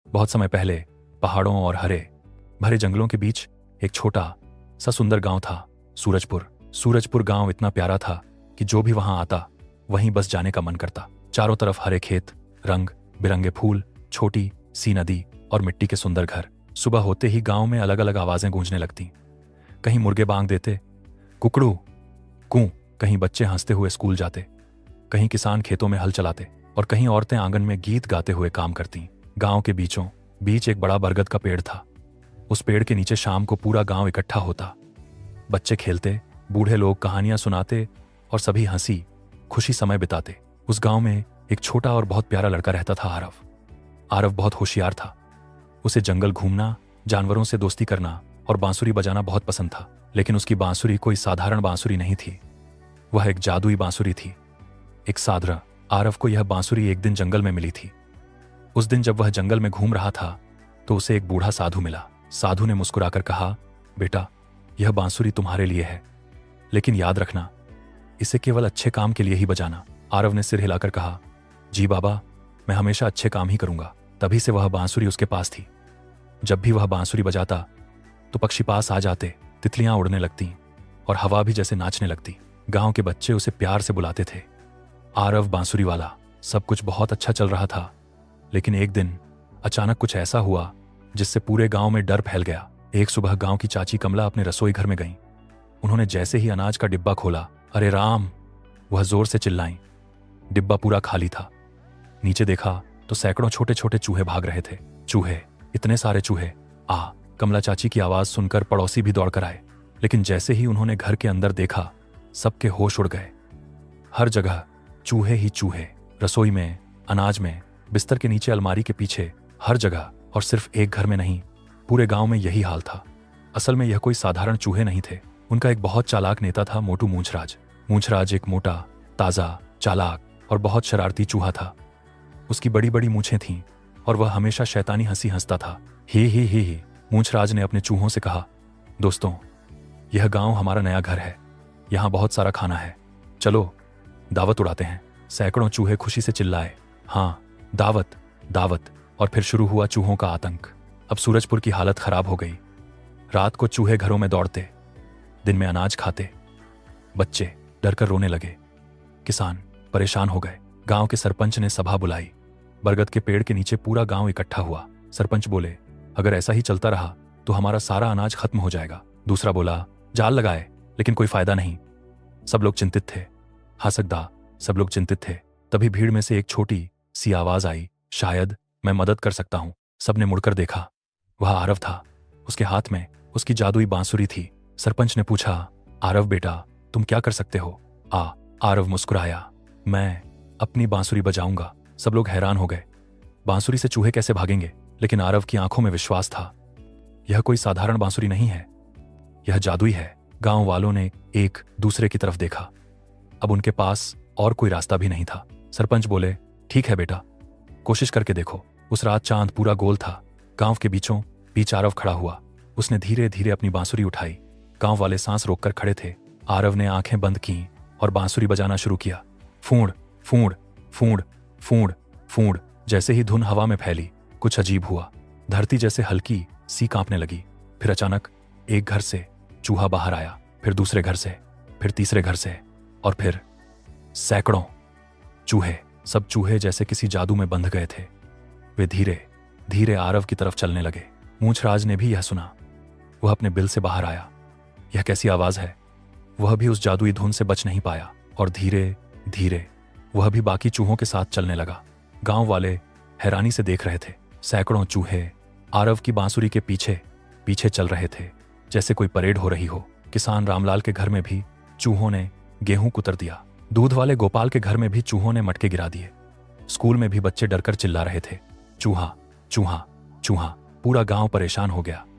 बहुत समय पहले पहाड़ों और हरे भरे जंगलों के बीच एक छोटा सा सुंदर गांव था, सूरजपुर। सूरजपुर गांव इतना प्यारा था कि जो भी वहां आता वहीं बस जाने का मन करता। चारों तरफ हरे खेत, रंग बिरंगे फूल, छोटी सी नदी और मिट्टी के सुंदर घर। सुबह होते ही गांव में अलग अलग आवाजें गूंजने लगती। कहीं मुर्गे बांग देते, कुकड़ू कूं, कहीं बच्चे हंसते हुए स्कूल जाते, कहीं किसान खेतों में हल चलाते और कहीं औरतें आंगन में गीत गाते हुए काम करती। गांव के बीचों बीच एक बड़ा बरगद का पेड़ था। उस पेड़ के नीचे शाम को पूरा गांव इकट्ठा होता। बच्चे खेलते, बूढ़े लोग कहानियां सुनाते और सभी हंसी खुशी समय बिताते। उस गांव में एक छोटा और बहुत प्यारा लड़का रहता था, आरव। आरव बहुत होशियार था। उसे जंगल घूमना, जानवरों से दोस्ती करना और बांसुरी बजाना बहुत पसंद था। लेकिन उसकी बांसुरी कोई साधारण बांसुरी नहीं थी, वह एक जादुई बांसुरी थी। एक साधरा आरव को यह बांसुरी एक दिन जंगल में मिली थी। उस दिन जब वह जंगल में घूम रहा था तो उसे एक बूढ़ा साधु मिला। साधु ने मुस्कुराकर कहा, बेटा, यह बांसुरी तुम्हारे लिए है, लेकिन याद रखना, इसे केवल अच्छे काम के लिए ही बजाना। आरव ने सिर हिलाकर कहा, जी बाबा, मैं हमेशा अच्छे काम ही करूंगा। तभी से वह बांसुरी उसके पास थी। जब भी वह बांसुरी बजाता तो पक्षी पास आ जाते, तितलियां उड़ने लगती और हवा भी जैसे नाचने लगती। गांव के बच्चे उसे प्यार से बुलाते थे, आरव बांसुरी वाला। सब कुछ बहुत अच्छा चल रहा था, लेकिन एक दिन अचानक कुछ ऐसा हुआ जिससे पूरे गांव में डर फैल गया। एक सुबह गांव की चाची कमला अपने रसोई घर में गईं। उन्होंने जैसे ही अनाज का डिब्बा खोला, अरे राम, वह जोर से चिल्लाईं। डिब्बा पूरा खाली था। नीचे देखा तो सैकड़ों छोटे छोटे चूहे भाग रहे थे। चूहे, इतने सारे चूहे! कमला चाची की आवाज सुनकर पड़ोसी भी दौड़कर आए। लेकिन जैसे ही उन्होंने घर के अंदर देखा, सबके होश उड़ गए। हर जगह चूहे ही चूहे, रसोई में, अनाज में, बिस्तर के नीचे, अलमारी के पीछे, हर जगह। और सिर्फ एक घर में नहीं, पूरे गांव में यही हाल था। असल में यह कोई साधारण चूहे नहीं थे। उनका एक बहुत चालाक नेता था, मोटू मूंछराज। मूंछराज एक मोटा, ताजा, चालाक और बहुत शरारती चूहा था। उसकी बड़ी बड़ी मूंछें थीं और वह हमेशा शैतानी हंसी हंसता था। ही। मूंछराज ने अपने चूहों से कहा, दोस्तों, यह गांव हमारा नया घर है, यहां बहुत सारा खाना है, चलो दावत उड़ाते हैं। सैकड़ों चूहे खुशी से चिल्लाए, हाँ, दावत दावत। और फिर शुरू हुआ चूहों का आतंक। अब सूरजपुर की हालत खराब हो गई। रात को चूहे घरों में दौड़ते, दिन में अनाज खाते। बच्चे डरकर रोने लगे, किसान परेशान हो गए। गांव के सरपंच ने सभा बुलाई। बरगद के पेड़ के नीचे पूरा गांव इकट्ठा हुआ। सरपंच बोले, अगर ऐसा ही चलता रहा तो हमारा सारा अनाज खत्म हो जाएगा। दूसरा बोला, जाल लगाए, लेकिन कोई फायदा नहीं। सब लोग चिंतित थे। हासकदा सब लोग चिंतित थे। तभी भीड़ में से एक छोटी सी आवाज आई, शायद मैं मदद कर सकता हूं। सबने मुड़कर देखा। वह आरव था। उसके हाथ में उसकी जादुई बांसुरी थी। सरपंच ने पूछा, आरव बेटा, तुम क्या कर सकते हो? आरव मुस्कुराया, मैं अपनी बांसुरी बजाऊंगा। सब लोग हैरान हो गए, बांसुरी से चूहे कैसे भागेंगे? लेकिन आरव की आंखों में विश्वास था। यह कोई साधारण बांसुरी नहीं है, यह जादुई है। गांव वालों ने एक दूसरे की तरफ देखा। अब उनके पास और कोई रास्ता भी नहीं था। सरपंच बोले, ठीक है बेटा, कोशिश करके देखो। उस रात चांद पूरा गोल था। गांव के बीचों बीच आरव खड़ा हुआ। उसने धीरे धीरे अपनी बांसुरी उठाई। गांव वाले सांस रोककर खड़े थे। आरव ने आंखें बंद की और बांसुरी बजाना शुरू किया। फूंड फूंड फूंड फूंड फूंड। जैसे ही धुन हवा में फैली, कुछ अजीब हुआ। धरती जैसे हल्की सी कांपने लगी। फिर अचानक एक घर से चूहा बाहर आया, फिर दूसरे घर से, फिर तीसरे घर से, और फिर सैकड़ों चूहे। सब चूहे जैसे किसी जादू में बंध गए थे। वे धीरे धीरे आरव की तरफ चलने लगे। मूंछराज ने भी यह सुना। वह अपने बिल से बाहर आया। यह कैसी आवाज है? वह भी उस जादुई धुन से बच नहीं पाया और धीरे धीरे वह भी बाकी चूहों के साथ चलने लगा। गांव वाले हैरानी से देख रहे थे। सैकड़ों चूहे आरव की बांसुरी के पीछे पीछे चल रहे थे, जैसे कोई परेड हो रही हो। किसान रामलाल के घर में भी चूहों ने गेहूं कुतर दिया। दूध वाले गोपाल के घर में भी चूहों ने मटके गिरा दिए। स्कूल में भी बच्चे डरकर चिल्ला रहे थे, चूहा चूहा चूहा। पूरा गांव परेशान हो गया।